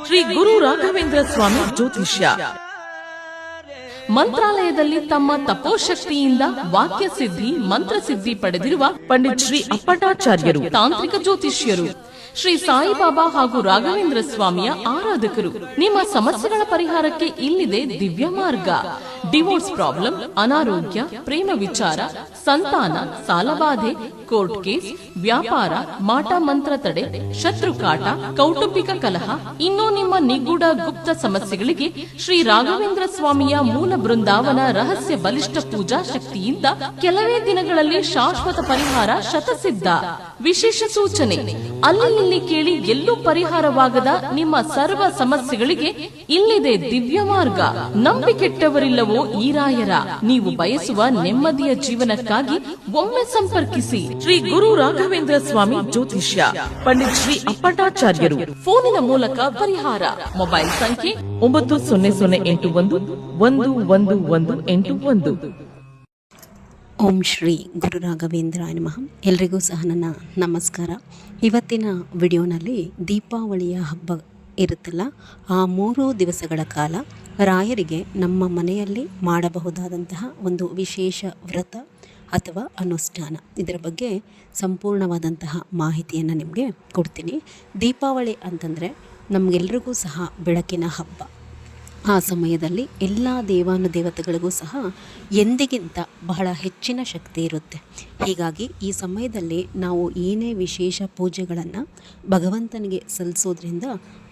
ಶ್ರೀ ಗುರು ರಾಘವೇಂದ್ರ ಸ್ವಾಮಿ ಜ್ಯೋತಿಷ್ಯ. ಮಂತ್ರಾಲಯದಲ್ಲಿ ತಮ್ಮ ತಪೋಶಕ್ತಿಯಿಂದ ವಾಕ್ಯ ಸಿದ್ಧಿ ಮಂತ್ರಸಿದ್ಧಿ ಪಡೆದಿರುವ ಪಂಡಿತ್ ಶ್ರೀ ಅಪ್ಪಟಾಚಾರ್ಯರು ತಾಂತ್ರಿಕ ಜ್ಯೋತಿಷ್ಯರು. ಶ್ರೀ ಸಾಯಿಬಾಬಾ ಹಾಗೂ ರಾಘವೇಂದ್ರ ಸ್ವಾಮಿಯ ಆರಾಧಕರು. ನಿಮ್ಮ ಸಮಸ್ಯೆಗಳ ಪರಿಹಾರಕ್ಕೆ ಇಲ್ಲಿದೆ ದಿವ್ಯ ಮಾರ್ಗ. ಡಿವೋರ್ಸ್ ಪ್ರಾಬ್ಲಮ್, ಅನಾರೋಗ್ಯ, ಪ್ರೇಮ ವಿಚಾರ, ಸಂತಾನ, ಸಾಲಬಾಧೆ, ಕೋರ್ಟ್ ಕೇಸ್, ವ್ಯಾಪಾರ, ಮಾಟ ಮಂತ್ರ ತಡೆ, ಶತ್ರುಕಾಟ, ಕೌಟುಂಬಿಕ ಕಲಹ, ಇನ್ನೂ ನಿಮ್ಮ ನಿಗೂಢ ಗುಪ್ತ ಸಮಸ್ಯೆಗಳಿಗೆ ಶ್ರೀ ರಾಘವೇಂದ್ರ ಸ್ವಾಮಿಯ ಮೂಲ ಬೃಂದಾವನ ರಹಸ್ಯ ಬಲಿಷ್ಠ ಪೂಜಾ ಶಕ್ತಿಯಿಂದ ಕೆಲವೇ ದಿನಗಳಲ್ಲಿ ಶಾಶ್ವತ ಪರಿಹಾರ ಶತಸಿದ್ಧ. ವಿಶೇಷ ಸೂಚನೆ: ಅಲ್ಲಿ ಇಲ್ಲಿ ಕೇಳಿ ಎಲ್ಲೂ ಪರಿಹಾರವಾಗದ ನಿಮ್ಮ ಸರ್ವ ಸಮಸ್ಯೆಗಳಿಗೆ ಇಲ್ಲಿದೆ ದಿವ್ಯ ಮಾರ್ಗ. ನಂಬಿಕೆಟ್ಟವರಿಲ್ಲವೋ ಈ ರಾಯರ. ನೀವು ಬಯಸುವ ನೆಮ್ಮದಿಯ ಜೀವನಕ್ಕಾಗಿ ಒಮ್ಮೆ ಸಂಪರ್ಕಿಸಿ. ಶ್ರೀ ಗುರು ರಾಘವೇಂದ್ರ ಸ್ವಾಮಿ ಜ್ಯೋತಿಷ್ಯ, ಪಂಡಿತ್ ಶ್ರೀ ಅಪ್ಪಟಾಚಾರ್ಯರು. ಫೋನಿನ ಮೂಲಕ ಪರಿಹಾರ. ಮೊಬೈಲ್ ಸಂಖ್ಯೆ 9008111181. ಓಂ ಶ್ರೀ ಗುರು ರಾಘವೇಂದ್ರಾಯ ನಮಃ. ಎಲ್ರಿಗೂ ಸಹ ನನ್ನ ನಮಸ್ಕಾರ. ಇವತ್ತಿನ ವಿಡಿಯೋನಲ್ಲಿ ದೀಪಾವಳಿಯ ಹಬ್ಬ ಇರುತ್ತಲ್ಲ, ಆ 3 ದಿವಸಗಳ ಕಾಲ ರಾಯರಿಗೆ ನಮ್ಮ ಮನೆಯಲ್ಲಿ ಮಾಡಬಹುದಾದಂತಹ ಒಂದು ವಿಶೇಷ ವ್ರತ ಅಥವಾ ಅನುಷ್ಠಾನ, ಇದರ ಬಗ್ಗೆ ಸಂಪೂರ್ಣವಾದಂತಹ ಮಾಹಿತಿಯನ್ನು ನಿಮಗೆ ಕೊಡ್ತೀನಿ. ದೀಪಾವಳಿ ಅಂತಂದರೆ ನಮಗೆಲ್ರಿಗೂ ಸಹ ಬೆಳಕಿನ ಹಬ್ಬ. ಆ ಸಮಯದಲ್ಲಿ ಎಲ್ಲ ದೇವಾನುದೇವತೆಗಳಿಗೂ ಸಹ ಎಂದಿಗಿಂತ ಬಹಳ ಹೆಚ್ಚಿನ ಶಕ್ತಿ ಇರುತ್ತೆ. ಹೀಗಾಗಿ ಈ ಸಮಯದಲ್ಲಿ ನಾವು ಏನೇ ವಿಶೇಷ ಪೂಜೆಗಳನ್ನು ಭಗವಂತನಿಗೆ ಸಲ್ಲಿಸೋದ್ರಿಂದ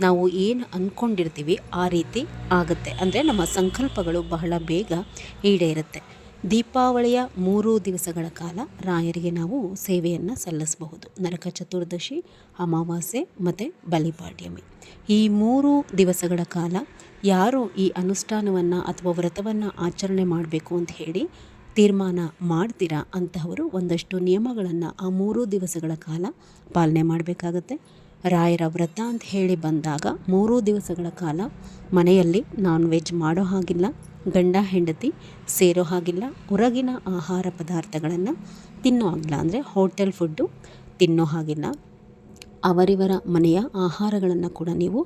ನಾವು ಏನು ಅಂದ್ಕೊಂಡಿರ್ತೀವಿ ಆ ರೀತಿ ಆಗುತ್ತೆ. ಅಂದರೆ ನಮ್ಮ ಸಂಕಲ್ಪಗಳು ಬಹಳ ಬೇಗ ಈಡೇರುತ್ತೆ. ದೀಪಾವಳಿಯ 3 ದಿವಸಗಳ ಕಾಲ ರಾಯರಿಗೆ ನಾವು ಸೇವೆಯನ್ನು ಸಲ್ಲಿಸಬಹುದು. ನರಕ ಚತುರ್ದಶಿ, ಅಮಾವಾಸ್ಯೆ ಮತ್ತು ಬಲಿಪಾಡ್ಯಮಿ, ಈ 3 ದಿವಸಗಳ ಕಾಲ ಯಾರು ಈ ಅನುಷ್ಠಾನವನ್ನು ಅಥವಾ ವ್ರತವನ್ನು ಆಚರಣೆ ಮಾಡಬೇಕು ಅಂತ ಹೇಳಿ ತೀರ್ಮಾನ ಮಾಡ್ತೀರಾ ಅಂತಹವರು ಒಂದಷ್ಟು ನಿಯಮಗಳನ್ನು ಆ 3 ದಿವಸಗಳ ಕಾಲ ಪಾಲನೆ ಮಾಡಬೇಕಾಗತ್ತೆ. ರಾಯರ ವ್ರತ ಅಂತ ಹೇಳಿ ಬಂದಾಗ 3 ದಿವಸಗಳ ಕಾಲ ಮನೆಯಲ್ಲಿ ನಾನ್ ವೆಜ್ ಮಾಡೋ ಹಾಗಿಲ್ಲ, ಗಂಡ ಹೆಂಡತಿ ಸೇರೋ ಹಾಗಿಲ್ಲ, ಹೊರಗಿನ ಆಹಾರ ಪದಾರ್ಥಗಳನ್ನು ತಿನ್ನೋ ಹಾಗಿಲ್ಲ, ಅಂದರೆ ಹೋಟೆಲ್ ಫುಡ್ಡು ತಿನ್ನೋ ಹಾಗಿಲ್ಲ, ಅವರಿವರ ಮನೆಯ ಆಹಾರಗಳನ್ನು ಕೂಡ ನೀವು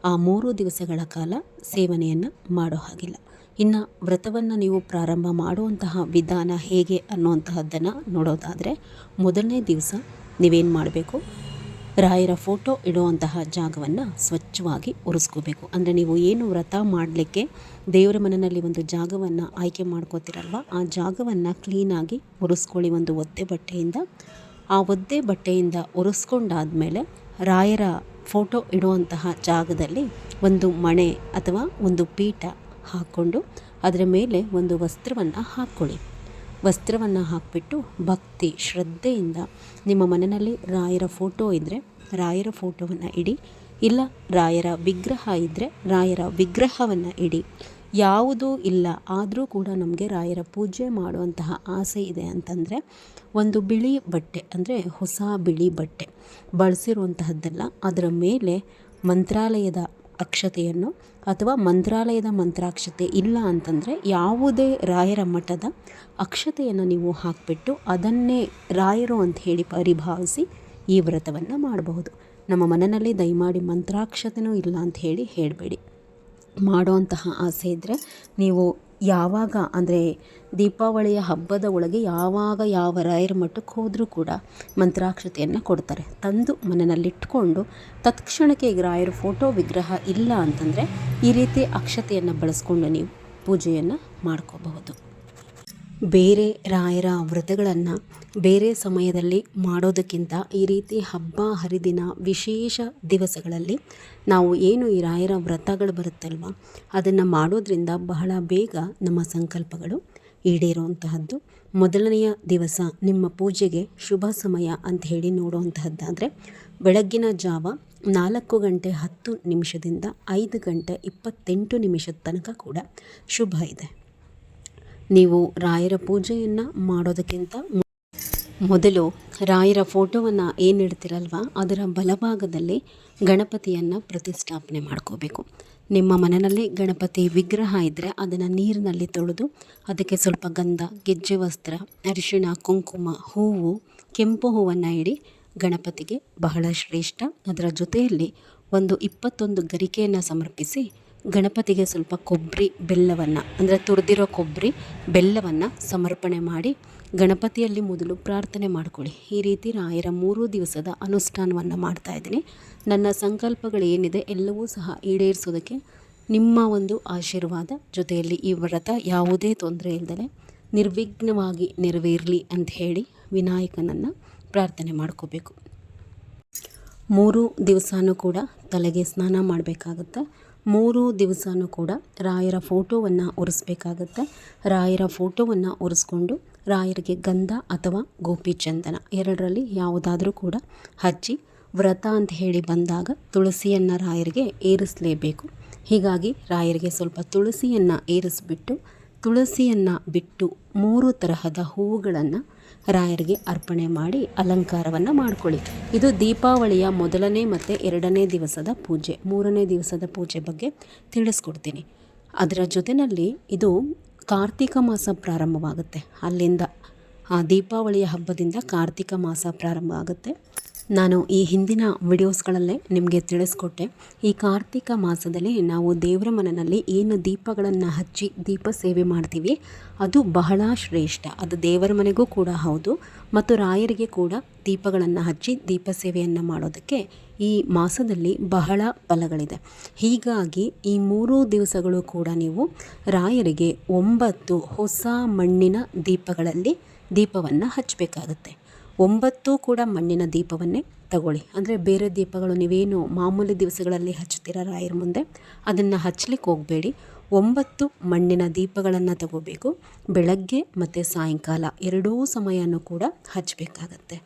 ಆ 3 ದಿವಸಗಳ ಕಾಲ ಸೇವನೆಯನ್ನು ಮಾಡೋ ಹಾಗಿಲ್ಲ. ಇನ್ನು ವ್ರತವನ್ನು ನೀವು ಪ್ರಾರಂಭ ಮಾಡುವಂತಹ ವಿಧಾನ ಹೇಗೆ ಅನ್ನುವಂತಹದ್ದನ್ನು ನೋಡೋದಾದರೆ, ಮೊದಲನೇ ದಿವಸ ನೀವೇನು ಮಾಡಬೇಕು, ರಾಯರ ಫೋಟೋ ಇಡುವಂತಹ ಜಾಗವನ್ನು ಸ್ವಚ್ಛವಾಗಿ ಒರೆಸ್ಕೋಬೇಕು. ಅಂದರೆ ನೀವು ಏನು ವ್ರತ ಮಾಡಲಿಕ್ಕೆ ದೇವರ ಮನೆಯಲ್ಲಿ ಒಂದು ಜಾಗವನ್ನು ಆಯ್ಕೆ ಮಾಡ್ಕೋತೀರಲ್ವ, ಆ ಜಾಗವನ್ನು ಕ್ಲೀನಾಗಿ ಒರೆಸ್ಕೊಳ್ಳಿ ಒಂದು ಒದ್ದೆ ಬಟ್ಟೆಯಿಂದ. ಆ ಒದ್ದೆ ಬಟ್ಟೆಯಿಂದ ಒರೆಸ್ಕೊಂಡಾದಮೇಲೆ ರಾಯರ ಫೋಟೋ ಇಡುವಂತಹ ಜಾಗದಲ್ಲಿ ಒಂದು ಮಣೆ ಅಥವಾ ಒಂದು ಪೀಠ ಹಾಕ್ಕೊಂಡು ಅದರ ಮೇಲೆ ಒಂದು ವಸ್ತ್ರವನ್ನು ಹಾಕ್ಕೊಳ್ಳಿ. ವಸ್ತ್ರವನ್ನು ಹಾಕಿಬಿಟ್ಟು ಭಕ್ತಿ ಶ್ರದ್ಧೆಯಿಂದ ನಿಮ್ಮ ಮನೆಯಲ್ಲಿ ರಾಯರ ಫೋಟೋ ಇದ್ದರೆ ರಾಯರ ಫೋಟೋವನ್ನು ಇಡಿ, ಇಲ್ಲ ರಾಯರ ವಿಗ್ರಹ ಇದ್ದರೆ ರಾಯರ ವಿಗ್ರಹವನ್ನು ಇಡಿ. ಯಾವುದೂ ಇಲ್ಲ ಆದರೂ ಕೂಡ ನಮಗೆ ರಾಯರ ಪೂಜೆ ಮಾಡುವಂತಹ ಆಸೆ ಇದೆ ಅಂತಂದರೆ ಒಂದು ಬಿಳಿ ಬಟ್ಟೆ, ಅಂದರೆ ಹೊಸ ಬಿಳಿ ಬಟ್ಟೆ ಬಳಸಿರುವಂತಹದ್ದೆಲ್ಲ, ಅದರ ಮೇಲೆ ಮಂತ್ರಾಲಯದ ಅಕ್ಷತೆಯನ್ನು ಅಥವಾ ಮಂತ್ರಾಲಯದ ಮಂತ್ರಾಕ್ಷತೆ ಇಲ್ಲ ಅಂತಂದರೆ ಯಾವುದೇ ರಾಯರ ಮಠದ ಅಕ್ಷತೆಯನ್ನು ನೀವು ಹಾಕಿಬಿಟ್ಟು ಅದನ್ನೇ ರಾಯರು ಅಂತ ಹೇಳಿ ಪರಿಭಾವಿಸಿ ಈ ವ್ರತವನ್ನು ಮಾಡಬಹುದು. ನಮ್ಮ ಮನೆಯಲ್ಲಿ ದಯಮಾಡಿ ಮಂತ್ರಾಕ್ಷತೆನೂ ಇಲ್ಲ ಅಂತ ಹೇಳಿ ಹೇಳಬೇಡಿ. ಮಾಡುವಂತಹ ಆಸೆ ಇದ್ದರೆ ನೀವು ಯಾವಾಗ, ಅಂದರೆ ದೀಪಾವಳಿಯ ಹಬ್ಬದ ಒಳಗೆ ಯಾವಾಗ ಯಾವ ರಾಯರ ಮಠಕ್ಕೆ ಹೋದರೂ ಕೂಡ ಮಂತ್ರಾಕ್ಷತೆಯನ್ನು ಕೊಡ್ತಾರೆ. ತಂದು ಮನೆಯಲ್ಲಿಟ್ಕೊಂಡು ತತ್ಕ್ಷಣಕ್ಕೆ ಈಗ ರಾಯರ ಫೋಟೋ ವಿಗ್ರಹ ಇಲ್ಲ ಅಂತಂದರೆ ಈ ರೀತಿ ಅಕ್ಷತೆಯನ್ನು ಬಳಸ್ಕೊಂಡು ನೀವು ಪೂಜೆಯನ್ನು ಮಾಡ್ಕೋಬಹುದು. ಬೇರೆ ರಾಯರ ವ್ರತಗಳನ್ನು ಬೇರೆ ಸಮಯದಲ್ಲಿ ಮಾಡೋದಕ್ಕಿಂತ ಈ ರೀತಿ ಹಬ್ಬ ಹರಿದಿನ ವಿಶೇಷ ದಿವಸಗಳಲ್ಲಿ ನಾವು ಏನು ಈ ರಾಯರ ವ್ರತಗಳು ಬರುತ್ತಲ್ವ, ಅದನ್ನು ಮಾಡೋದ್ರಿಂದ ಬಹಳ ಬೇಗ ನಮ್ಮ ಸಂಕಲ್ಪಗಳು ಈಡೇರುವಂತಹದ್ದು. ಮೊದಲನೆಯ ದಿವಸ ನಿಮ್ಮ ಪೂಜೆಗೆ ಶುಭ ಸಮಯ ಅಂತ ಹೇಳಿ ನೋಡುವಂತಹದ್ದಾದರೆ ಬೆಳಗ್ಗಿನ ಜಾವ 4:10 5:28 ತನಕ ಕೂಡ ಶುಭ ಇದೆ. ನೀವು ರಾಯರ ಪೂಜೆಯನ್ನು ಮಾಡೋದಕ್ಕಿಂತ ಮೊದಲು ರಾಯರ ಫೋಟೋವನ್ನು ಏನಿಡ್ತಿರಲ್ವ ಅದರ ಬಲಭಾಗದಲ್ಲಿ ಗಣಪತಿಯನ್ನು ಪ್ರತಿಷ್ಠಾಪನೆ ಮಾಡ್ಕೋಬೇಕು. ನಿಮ್ಮ ಮನೆಯಲ್ಲಿ ಗಣಪತಿ ವಿಗ್ರಹ ಇದ್ದರೆ ಅದನ್ನು ನೀರಿನಲ್ಲಿ ತೊಳೆದು ಅದಕ್ಕೆ ಸ್ವಲ್ಪ ಗಂಧ, ಗೆಜ್ಜೆ ವಸ್ತ್ರ, ಅರಿಶಿಣ, ಕುಂಕುಮ, ಹೂವು, ಕೆಂಪು ಹೂವನ್ನು ಇಡಿ ಗಣಪತಿಗೆ ಬಹಳ ಶ್ರೇಷ್ಠ. ಅದರ ಜೊತೆಯಲ್ಲಿ ಒಂದು 21 ಗರಿಕೆಯನ್ನು ಸಮರ್ಪಿಸಿ ಗಣಪತಿಗೆ ಸ್ವಲ್ಪ ಕೊಬ್ಬರಿ ಬೆಲ್ಲವನ್ನು ಅಂದರೆ ತುರಿದಿರೋ ಕೊಬ್ಬರಿ ಬೆಲ್ಲವನ್ನು ಸಮರ್ಪಣೆ ಮಾಡಿ ಗಣಪತಿಯಲ್ಲಿ ಮೊದಲು ಪ್ರಾರ್ಥನೆ ಮಾಡಿಕೊಳ್ಳಿ. ಈ ರೀತಿ ರಾಯರ 3 ದಿವಸದ ಅನುಷ್ಠಾನವನ್ನು ಮಾಡ್ತಾಯಿದ್ದೀನಿ. ನನ್ನ ಸಂಕಲ್ಪಗಳೇನಿದೆ ಎಲ್ಲವೂ ಸಹ ಈಡೇರಿಸೋದಕ್ಕೆ ನಿಮ್ಮ ಒಂದು ಆಶೀರ್ವಾದ ಜೊತೆಯಲ್ಲಿ ಈ ವ್ರತ ಯಾವುದೇ ತೊಂದರೆ ಇಲ್ಲದೆ ನಿರ್ವಿಘ್ನವಾಗಿ ನೆರವೇರಲಿ ಅಂತ ಹೇಳಿ ವಿನಾಯಕನನ್ನು ಪ್ರಾರ್ಥನೆ ಮಾಡ್ಕೋಬೇಕು. 3 ದಿವಸನೂ ಕೂಡ ತಲೆಗೆ ಸ್ನಾನ ಮಾಡಬೇಕಾಗತ್ತೆ. 3 ದಿವಸನೂ ಕೂಡ ರಾಯರ ಫೋಟೋವನ್ನು ಒರೆಸ್ಬೇಕಾಗತ್ತೆ. ರಾಯರ ಫೋಟೋವನ್ನು ಒರೆಸ್ಕೊಂಡು ರಾಯರಿಗೆ ಗಂಧ ಅಥವಾ ಗೋಪಿ ಚಂದನ ಎರಡರಲ್ಲಿ ಯಾವುದಾದ್ರೂ ಕೂಡ ಹಚ್ಚಿ ವ್ರತ ಅಂತ ಹೇಳಿ ಬಂದಾಗ ತುಳಸಿಯನ್ನು ರಾಯರಿಗೆ ಏರಿಸಲೇಬೇಕು. ಹೀಗಾಗಿ ರಾಯರಿಗೆ ಸ್ವಲ್ಪ ತುಳಸಿಯನ್ನು ಏರಿಸಿಬಿಟ್ಟು ತುಳಸಿಯನ್ನು ಬಿಟ್ಟು 3 ತರಹದ ಹೂವುಗಳನ್ನು ರಾಯರಿಗೆ ಅರ್ಪಣೆ ಮಾಡಿ ಅಲಂಕಾರವನ್ನು ಮಾಡಿಕೊಳ್ಳಿ. ಇದು ದೀಪಾವಳಿಯ ಮೊದಲನೇ ಮತ್ತು 2ನೇ ದಿವಸದ ಪೂಜೆ. 3ನೇ ದಿವಸದ ಪೂಜೆ ಬಗ್ಗೆ ತಿಳಿಸ್ಕೊಡ್ತೀನಿ. ಅದರ ಜೊತೆಯಲ್ಲಿ ಇದು ಕಾರ್ತಿಕ ಮಾಸ ಪ್ರಾರಂಭವಾಗುತ್ತೆ. ಅಲ್ಲಿಂದ ದೀಪಾವಳಿಯ ಹಬ್ಬದಿಂದ ಕಾರ್ತಿಕ ಮಾಸ ಪ್ರಾರಂಭ ಆಗುತ್ತೆ. ನಾನು ಈ ಹಿಂದಿನ ವಿಡಿಯೋಸ್ಗಳಲ್ಲೇ ನಿಮಗೆ ತಿಳಿಸ್ಕೊಟ್ಟೆ. ಈ ಕಾರ್ತಿಕ ಮಾಸದಲ್ಲಿ ನಾವು ದೇವರ ಮನೆಯಲ್ಲಿ ಏನು ದೀಪಗಳನ್ನು ಹಚ್ಚಿ ದೀಪ ಸೇವೆ ಮಾಡ್ತೀವಿ ಅದು ಬಹಳ ಶ್ರೇಷ್ಠ. ಅದು ದೇವರ ಮನೆಗೂ ಕೂಡ ಹೌದು ಮತ್ತು ರಾಯರಿಗೆ ಕೂಡ ದೀಪಗಳನ್ನು ಹಚ್ಚಿ ದೀಪ ಸೇವೆಯನ್ನು ಮಾಡೋದಕ್ಕೆ ಈ ಮಾಸದಲ್ಲಿ ಬಹಳ ಫಲಗಳಿದೆ. ಹೀಗಾಗಿ ಈ 3 ದಿವಸಗಳು ಕೂಡ ನೀವು ರಾಯರಿಗೆ 9 ಹೊಸ ಮಣ್ಣಿನ ದೀಪಗಳಲ್ಲಿ ದೀಪವನ್ನು ಹಚ್ಚಬೇಕಾಗುತ್ತೆ. 9 ಕೂಡ ಮಣ್ಣಿನ ದೀಪವನ್ನೇ ತಗೊಳ್ಳಿ. ಅಂದರೆ ಬೇರೆ ದೀಪಗಳು ನೀವೇನು ಮಾಮೂಲಿ ದಿವಸಗಳಲ್ಲಿ ಹಚ್ತೀರ ರಾಯರ ಮುಂದೆ ಅದನ್ನು ಹಚ್ಚಲಿಕ್ಕೆ ಹೋಗಬೇಡಿ. 9 ಮಣ್ಣಿನ ದೀಪಗಳನ್ನು ತಗೋಬೇಕು. ಬೆಳಗ್ಗೆ ಮತ್ತು ಸಾಯಂಕಾಲ ಎರಡೂ ಸಮಯನೂ ಕೂಡ ಹಚ್ಚಬೇಕಾಗತ್ತೆ.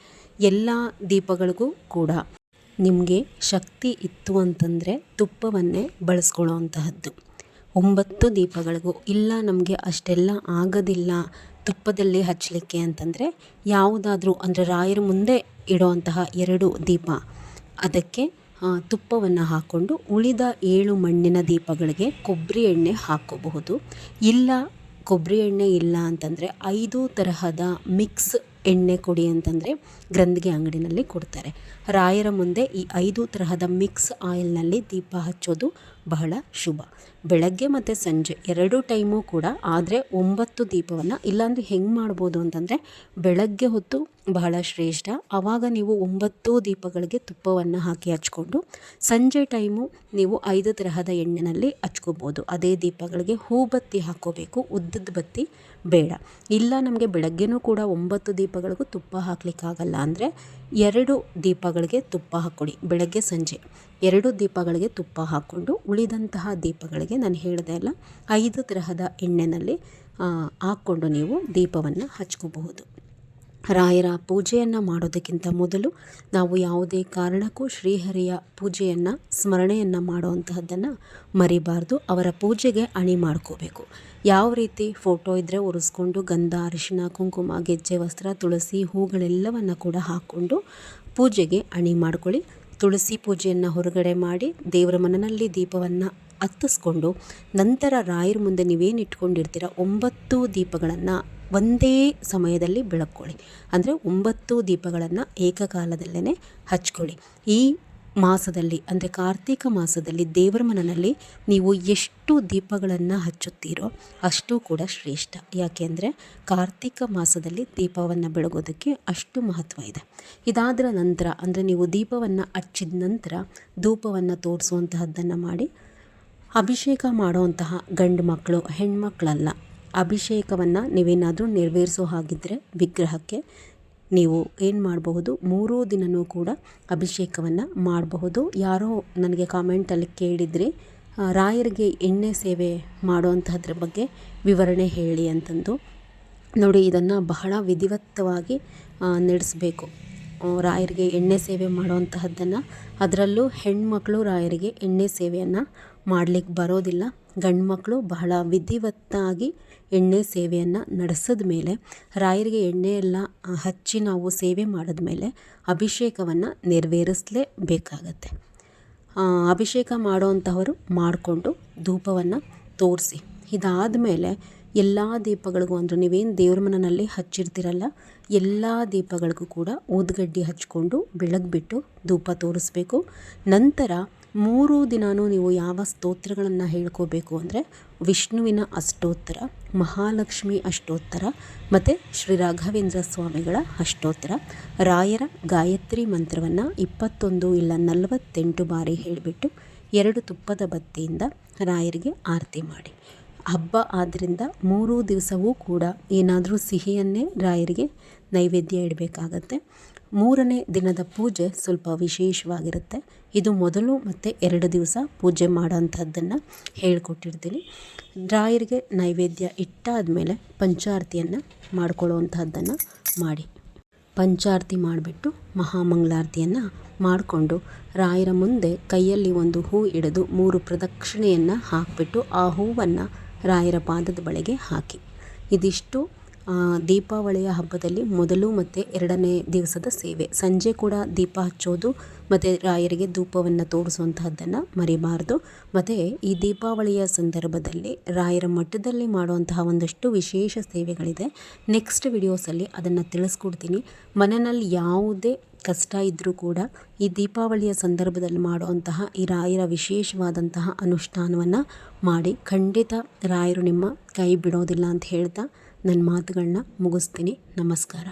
ಎಲ್ಲ ದೀಪಗಳಿಗೂ ಕೂಡ ನಿಮಗೆ ಶಕ್ತಿ ಇತ್ತು ಅಂತಂದರೆ ತುಪ್ಪವನ್ನೇ ಬಳಸ್ಕೊಳ್ಳೋ ಅಂತಹದ್ದು. 9 ದೀಪಗಳಿಗೂ ಇಲ್ಲ ನಮಗೆ ಅಷ್ಟೆಲ್ಲ ಆಗೋದಿಲ್ಲ ತುಪ್ಪದಲ್ಲಿ ಹಚ್ಚಲಿಕ್ಕೆ ಅಂತಂದರೆ ಯಾವುದಾದ್ರೂ ಅಂದರೆ ರಾಯರ ಮುಂದೆ ಇಡೋವಂತಹ 2 ದೀಪ ಅದಕ್ಕೆ ತುಪ್ಪವನ್ನು ಹಾಕ್ಕೊಂಡು ಉಳಿದ 7 ಮಣ್ಣಿನ ದೀಪಗಳಿಗೆ ಕೊಬ್ಬರಿ ಎಣ್ಣೆ ಹಾಕ್ಕೋಬಹುದು. ಇಲ್ಲ ಕೊಬ್ಬರಿ ಎಣ್ಣೆ ಇಲ್ಲ ಅಂತಂದರೆ 5 ತರಹದ ಮಿಕ್ಸ್ ಎಣ್ಣೆ ಕೊಡಿ ಅಂತಂದರೆ ಗ್ರಂಥಿಗೆ ಅಂಗಡಿನಲ್ಲಿ ಕೊಡ್ತಾರೆ. ರಾಯರ ಮುಂದೆ ಈ 5 ತರಹದ ಮಿಕ್ಸ್ ಆಯಿಲ್ನಲ್ಲಿ ದೀಪ ಹಚ್ಚೋದು ಬಹಳ ಶುಭ. ಬೆಳಗ್ಗೆ ಮತ್ತು ಸಂಜೆ 2 ಟೈಮು ಕೂಡ. ಆದರೆ 9 ದೀಪವನ್ನು ಇಲ್ಲಾಂದರೆ ಹೆಂಗೆ ಮಾಡ್ಬೋದು ಅಂತಂದರೆ ಬೆಳಗ್ಗೆ ಹೊತ್ತು ಬಹಳ ಶ್ರೇಷ್ಠ. ಆವಾಗ ನೀವು 9 ದೀಪಗಳಿಗೆ ತುಪ್ಪವನ್ನು ಹಾಕಿ ಹಚ್ಕೊಂಡು ಸಂಜೆ ಟೈಮು ನೀವು 5 ತರಹದ ಎಣ್ಣೆಯಲ್ಲಿ ಹಚ್ಕೋಬೋದು. ಅದೇ ದೀಪಗಳಿಗೆ ಹೂ ಬತ್ತಿ ಹಾಕ್ಕೋಬೇಕು, ಉದ್ದದ ಬತ್ತಿ ಬೇಡ. ಇಲ್ಲ ನಮಗೆ ಬೆಳಗ್ಗೆನೂ ಕೂಡ 9 ದೀಪಗಳಿಗೂ ತುಪ್ಪ ಹಾಕ್ಲಿಕ್ಕಾಗಲ್ಲ ಅಂದರೆ 2 ದೀಪಗಳಿಗೆ ತುಪ್ಪ ಹಾಕ್ಕೊಡಿ. ಬೆಳಗ್ಗೆ ಸಂಜೆ 2 ದೀಪಗಳಿಗೆ ತುಪ್ಪ ಹಾಕ್ಕೊಂಡು ಉಳಿದಂತಹ ದೀಪಗಳಿಗೆ ನಾನು ಹೇಳಿದೆ ಅಲ್ಲ 5 ತರಹದ ಎಣ್ಣೆಯಲ್ಲಿ ಹಾಕ್ಕೊಂಡು ನೀವು ದೀಪವನ್ನು ಹಚ್ಕೋಬಹುದು. ರಾಯರ ಪೂಜೆಯನ್ನು ಮಾಡೋದಕ್ಕಿಂತ ಮೊದಲು ನಾವು ಯಾವುದೇ ಕಾರಣಕ್ಕೂ ಶ್ರೀಹರಿಯ ಪೂಜೆಯನ್ನು ಸ್ಮರಣೆಯನ್ನು ಮಾಡುವಂತಹದ್ದನ್ನು ಮರಿಬಾರ್ದು. ಅವರ ಪೂಜೆಗೆ ಅಣಿ ಮಾಡ್ಕೋಬೇಕು. ಯಾವ ರೀತಿ ಫೋಟೋ ಇದ್ದರೆ ಒರೆಸ್ಕೊಂಡು ಗಂಧ, ಅರಿಶಿಣ, ಕುಂಕುಮ, ಗೆಜ್ಜೆ ವಸ್ತ್ರ, ತುಳಸಿ ಹೂಗಳೆಲ್ಲವನ್ನು ಕೂಡ ಹಾಕ್ಕೊಂಡು ಪೂಜೆಗೆ ಅಣಿ ಮಾಡ್ಕೊಳ್ಳಿ. ತುಳಸಿ ಪೂಜೆಯನ್ನು ಹೊರಗಡೆ ಮಾಡಿ ದೇವರ ಮನೆಯಲ್ಲಿ ದೀಪವನ್ನು ಹತ್ತಿಸ್ಕೊಂಡು ನಂತರ ರಾಯರ ಮುಂದೆ ನೀವೇನು ಇಟ್ಕೊಂಡಿರ್ತೀರ 9 ದೀಪಗಳನ್ನು ಒಂದೇ ಸಮಯದಲ್ಲಿ ಬೆಳಕೊಳ್ಳಿ. ಅಂದರೆ 9 ದೀಪಗಳನ್ನು ಏಕಕಾಲದಲ್ಲೇ ಹಚ್ಕೊಳ್ಳಿ. ಈ ಮಾಸದಲ್ಲಿ ಅಂದರೆ ಕಾರ್ತಿಕ ಮಾಸದಲ್ಲಿ ದೇವರ ಮನೆಯಲ್ಲಿ ನೀವು ಎಷ್ಟು ದೀಪಗಳನ್ನು ಹಚ್ಚುತ್ತೀರೋ ಅಷ್ಟು ಕೂಡ ಶ್ರೇಷ್ಠ. ಯಾಕೆಂದರೆ ಕಾರ್ತಿಕ ಮಾಸದಲ್ಲಿ ದೀಪವನ್ನು ಬೆಳಗೋದಕ್ಕೆ ಅಷ್ಟು ಮಹತ್ವ ಇದೆ. ಇದಾದ ನಂತರ ಅಂದರೆ ನೀವು ದೀಪವನ್ನು ಹಚ್ಚಿದ ನಂತರ ಧೂಪವನ್ನು ತೋರಿಸುವಂತಹದ್ದನ್ನು ಮಾಡಿ ಅಭಿಷೇಕ ಮಾಡುವಂತಹ ಗಂಡು ಮಕ್ಕಳು ಹೆಣ್ಮಕ್ಳಲ್ಲ. ಅಭಿಷೇಕವನ್ನು ನೀವೇನಾದರೂ ನೆರವೇರಿಸೋ ಹಾಗಿದ್ದರೆ ವಿಗ್ರಹಕ್ಕೆ ನೀವು ಏನು ಮಾಡಬಹುದು 3 ದಿನವೂ ಕೂಡ ಅಭಿಷೇಕವನ್ನು ಮಾಡಬಹುದು. ಯಾರೋ ನನಗೆ ಕಾಮೆಂಟಲ್ಲಿ ಕೇಳಿದ್ರಿ ರಾಯರಿಗೆ ಎಣ್ಣೆ ಸೇವೆ ಮಾಡುವಂತಹದ್ರ ಬಗ್ಗೆ ವಿವರಣೆ ಹೇಳಿ ಅಂತಂದು. ನೋಡಿ, ಇದನ್ನು ಬಹಳ ವಿಧಿವತ್ತವಾಗಿ ನಡೆಸಬೇಕು. ರಾಯರಿಗೆ ಎಣ್ಣೆ ಸೇವೆ ಮಾಡುವಂತಹದ್ದನ್ನು, ಅದರಲ್ಲೂ ಹೆಣ್ಮಕ್ಳು ರಾಯರಿಗೆ ಎಣ್ಣೆ ಸೇವೆಯನ್ನು ಮಾಡಲಿಕ್ಕೆ ಬರೋದಿಲ್ಲ. ಗಂಡು ಮಕ್ಕಳು ಬಹಳ ವಿಧಿವತ್ತಾಗಿ ಎಣ್ಣೆ ಸೇವೆಯನ್ನು ನಡೆಸಿದ ಮೇಲೆ ರಾಯರಿಗೆ ಎಣ್ಣೆ ಎಲ್ಲ ಹಚ್ಚಿ ನಾವು ಸೇವೆ ಮಾಡಿದ ಮೇಲೆ ಅಭಿಷೇಕವನ್ನು ನೆರವೇರಿಸಲೇಬೇಕಾಗತ್ತೆ. ಅಭಿಷೇಕ ಮಾಡೋವಂಥವರು ಮಾಡಿಕೊಂಡು ಧೂಪವನ್ನು ತೋರಿಸಿ. ಇದಾದ ಮೇಲೆ ಎಲ್ಲ ದೀಪಗಳಿಗೂ ಅಂದರೆ ನೀವೇನು ದೇವ್ರ ಮನೆಯಲ್ಲಿ ಹಚ್ಚಿರ್ತೀರಲ್ಲ ಎಲ್ಲ ದೀಪಗಳಿಗೂ ಕೂಡ ಊದುಗಡ್ಡಿ ಹಚ್ಕೊಂಡು ಬೆಳಗ್ಬಿಟ್ಟು ಧೂಪ ತೋರಿಸ್ಬೇಕು. ನಂತರ 3 ದಿನಾನೂ ನೀವು ಯಾವ ಸ್ತೋತ್ರಗಳನ್ನು ಹೇಳ್ಕೋಬೇಕು ಅಂದರೆ ವಿಷ್ಣುವಿನ ಅಷ್ಟೋತ್ತರ, ಮಹಾಲಕ್ಷ್ಮಿ ಅಷ್ಟೋತ್ತರ ಮತ್ತು ಶ್ರೀ ರಾಘವೇಂದ್ರ ಸ್ವಾಮಿಗಳ ಅಷ್ಟೋತ್ತರ, ರಾಯರ ಗಾಯತ್ರಿ ಮಂತ್ರವನ್ನು 21 ಇಲ್ಲ 48 ಬಾರಿ ಹೇಳಿಬಿಟ್ಟು 2 ತುಪ್ಪದ ಬತ್ತಿಯಿಂದ ರಾಯರಿಗೆ ಆರತಿ ಮಾಡಿ. ಹಬ್ಬ ಆದ್ದರಿಂದ 3 ದಿವಸವೂ ಕೂಡ ಏನಾದರೂ ಸಿಹಿಯನ್ನೇ ರಾಯರಿಗೆ ನೈವೇದ್ಯ ಇಡಬೇಕಾಗತ್ತೆ. 3ನೇ ದಿನದ ಪೂಜೆ ಸ್ವಲ್ಪ ವಿಶೇಷವಾಗಿರುತ್ತೆ. ಇದು ಮೊದಲು ಮತ್ತು 2 ದಿವಸ ಪೂಜೆ ಮಾಡೋಂಥದ್ದನ್ನು ಹೇಳ್ಕೊಟ್ಟಿರ್ತೀನಿ. ರಾಯರಿಗೆ ನೈವೇದ್ಯ ಇಟ್ಟಾದ ಮೇಲೆ ಪಂಚಾರತಿಯನ್ನು ಮಾಡ್ಕೊಳ್ಳೋವಂಥದ್ದನ್ನು ಮಾಡಿ. ಪಂಚಾರತಿ ಮಾಡಿಬಿಟ್ಟು ಮಹಾಮಂಗಳಾರತಿಯನ್ನು ಮಾಡಿಕೊಂಡು ರಾಯರ ಮುಂದೆ ಕೈಯಲ್ಲಿ ಒಂದು ಹೂ ಹಿಡಿದು 3 ಪ್ರದಕ್ಷಿಣೆಯನ್ನು ಹಾಕಿಬಿಟ್ಟು ಆ ಹೂವನ್ನು ರಾಯರ ಪಾದದ ಬಳಿಗೆ ಹಾಕಿ. ಇದಿಷ್ಟು ದೀಪಾವಳಿಯ ಹಬ್ಬದಲ್ಲಿ ಮೊದಲು ಮತ್ತು 2ನೇ ದಿವಸದ ಸೇವೆ. ಸಂಜೆ ಕೂಡ ದೀಪ ಹಚ್ಚೋದು ಮತ್ತು ರಾಯರಿಗೆ ಧೂಪವನ್ನು ತೋರಿಸುವಂತಹದ್ದನ್ನು ಮರಿಬಾರ್ದು. ಮತ್ತು ಈ ದೀಪಾವಳಿಯ ಸಂದರ್ಭದಲ್ಲಿ ರಾಯರ ಮಠದಲ್ಲಿ ಮಾಡುವಂತಹ ಒಂದಷ್ಟು ವಿಶೇಷ ಸೇವೆಗಳಿದೆ. ನೆಕ್ಸ್ಟ್ ವಿಡಿಯೋಸಲ್ಲಿ ಅದನ್ನು ತಿಳಿಸ್ಕೊಡ್ತೀನಿ. ಮನೆಯಲ್ಲಿ ಯಾವುದೇ ಕಷ್ಟ ಇದ್ದರೂ ಕೂಡ ಈ ದೀಪಾವಳಿಯ ಸಂದರ್ಭದಲ್ಲಿ ಮಾಡುವಂತಹ ಈ ರಾಯರ ವಿಶೇಷವಾದಂತಹ ಅನುಷ್ಠಾನವನ್ನು ಮಾಡಿ. ಖಂಡಿತ ರಾಯರು ನಿಮ್ಮ ಕೈ ಬಿಡೋದಿಲ್ಲ ಅಂತ ಹೇಳ್ತಾ ನನ್ನ ಮಾತುಗಳನ್ನ ಮುಗಿಸ್ತೀನಿ. ನಮಸ್ಕಾರ.